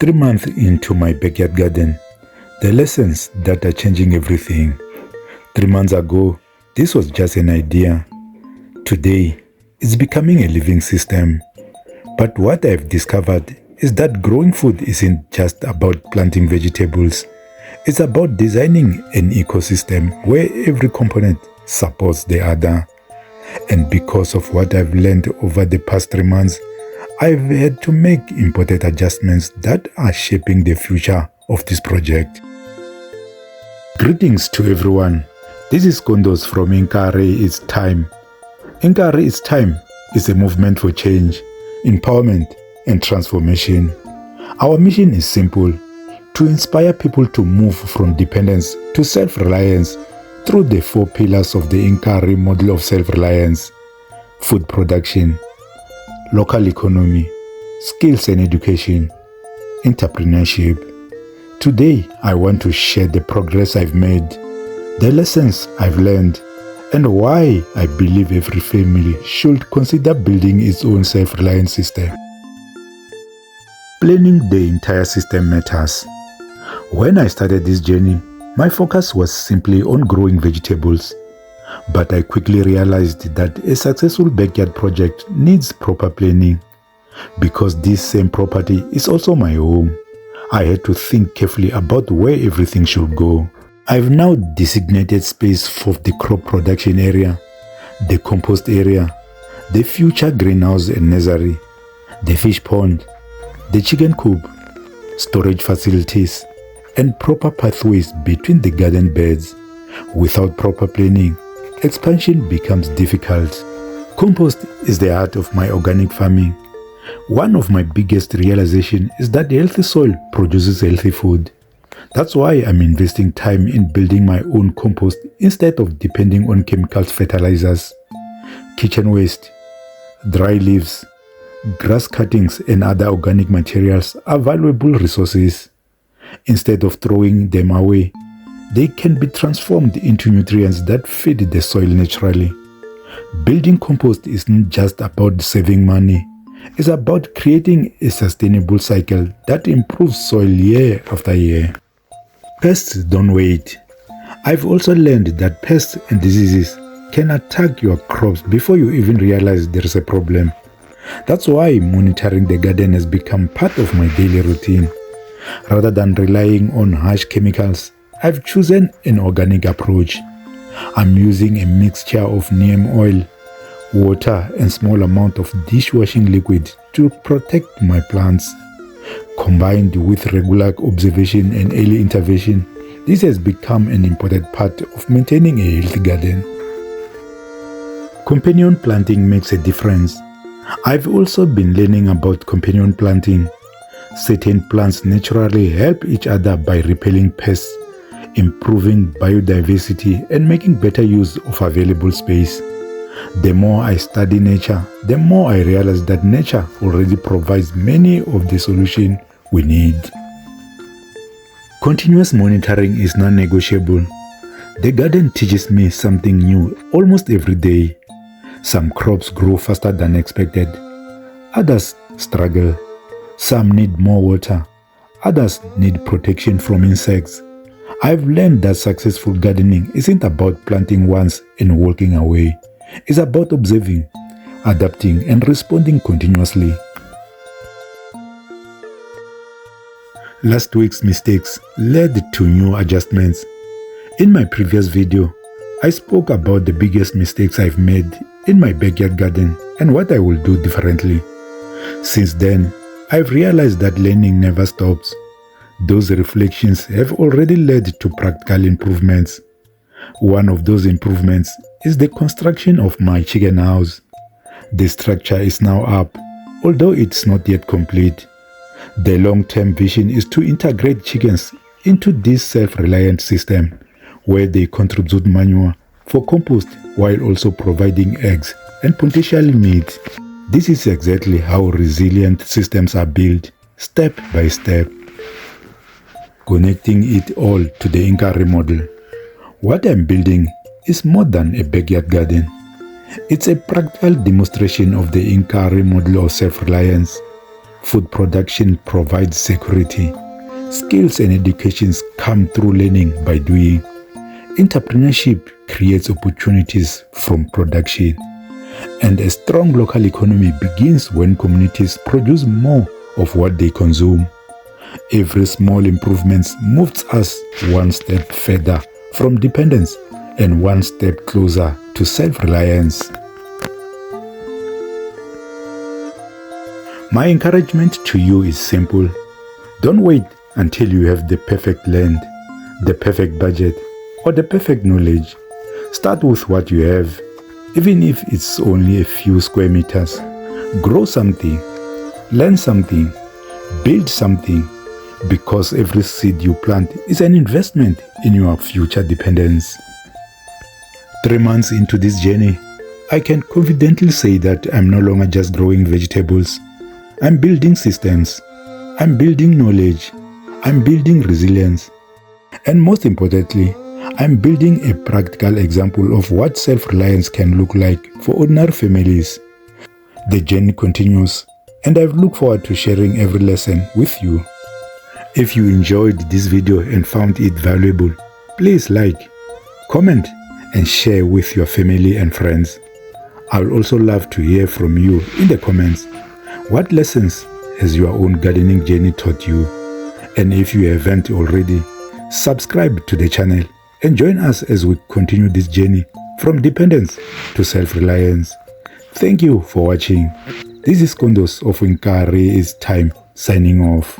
3 months into my backyard garden, the lessons that are changing everything. 3 months ago, this was just an idea. Today, it's becoming a living system. But what I've discovered is that growing food isn't just about planting vegetables. It's about designing an ecosystem where every component supports the other. And because of what I've learned over the past 3 months, I've had to make important adjustments that are shaping the future of this project. Greetings to everyone. This is Kondos from Inkarhi. It's Time. Inkarhi It's Time is a movement for change, empowerment, and transformation. Our mission is simple: to inspire people to move from dependence to self-reliance through the 4 pillars of the Inkarhi model of self-reliance: food production, local economy, skills and education, entrepreneurship. Today, I want to share the progress I've made, the lessons I've learned, and why I believe every family should consider building its own self-reliant system. Planning the entire system matters. When I started this journey, my focus was simply on growing vegetables. But I quickly realized that a successful backyard project needs proper planning. Because this same property is also my home, I had to think carefully about where everything should go. I've now designated space for the crop production area, the compost area, the future greenhouse and nursery, the fish pond, the chicken coop, storage facilities, and proper pathways between the garden beds. Without proper planning, expansion becomes difficult. Compost is the heart of my organic farming. One of my biggest realizations is that healthy soil produces healthy food. That's why I'm investing time in building my own compost instead of depending on chemical fertilizers. Kitchen waste, dry leaves, grass cuttings, and other organic materials are valuable resources. Instead of throwing them away, they can be transformed into nutrients that feed the soil naturally. Building compost isn't just about saving money. It's about creating a sustainable cycle that improves soil year after year. Pests don't wait. I've also learned that pests and diseases can attack your crops before you even realize there's a problem. That's why monitoring the garden has become part of my daily routine. Rather than relying on harsh chemicals, I've chosen an organic approach. I'm using a mixture of neem oil, water, and small amount of dishwashing liquid to protect my plants. Combined with regular observation and early intervention, this has become an important part of maintaining a healthy garden. Companion planting makes a difference. I've also been learning about companion planting. Certain plants naturally help each other by repelling pests, improving biodiversity, and making better use of available space. The more I study nature, the more I realize that nature already provides many of the solutions we need. Continuous monitoring is non-negotiable. The garden teaches me something new almost every day. Some crops grow faster than expected. Others struggle. Some need more water. Others need protection from insects. I've learned that successful gardening isn't about planting once and walking away. It's about observing, adapting, and responding continuously. Last week's mistakes led to new adjustments. In my previous video, I spoke about the biggest mistakes I've made in my backyard garden and what I will do differently. Since then, I've realized that learning never stops. Those reflections have already led to practical improvements. One of those improvements is the construction of my chicken house. The structure is now up, although it's not yet complete. The long-term vision is to integrate chickens into this self-reliant system, where they contribute manure for compost while also providing eggs and potentially meat. This is exactly how resilient systems are built, step by step. Connecting it all to the Inkarhi model. What I'm building is more than a backyard garden. It's a practical demonstration of the Inkarhi model of self-reliance. Food production provides security. Skills and educations come through learning by doing. Entrepreneurship creates opportunities from production. And a strong local economy begins when communities produce more of what they consume. Every small improvement moves us one step further from dependence and one step closer to self-reliance. My encouragement to you is simple. Don't wait until you have the perfect land, the perfect budget, or the perfect knowledge. Start with what you have, even if it's only a few square meters. Grow something, learn something, build something, because every seed you plant is an investment in your future dependence. 3 months into this journey, I can confidently say that I'm no longer just growing vegetables. I'm building systems, I'm building knowledge, I'm building resilience, and most importantly, I'm building a practical example of what self-reliance can look like for ordinary families. The journey continues, and I look forward to sharing every lesson with you. If you enjoyed this video and found it valuable, please like, comment, and share with your family and friends. I'll also love to hear from you in the comments. What lessons has your own gardening journey taught you? And if you haven't already, subscribe to the channel and join us as we continue this journey from dependence to self-reliance. Thank you for watching. This is Kondos of Inkarhi is Time signing off.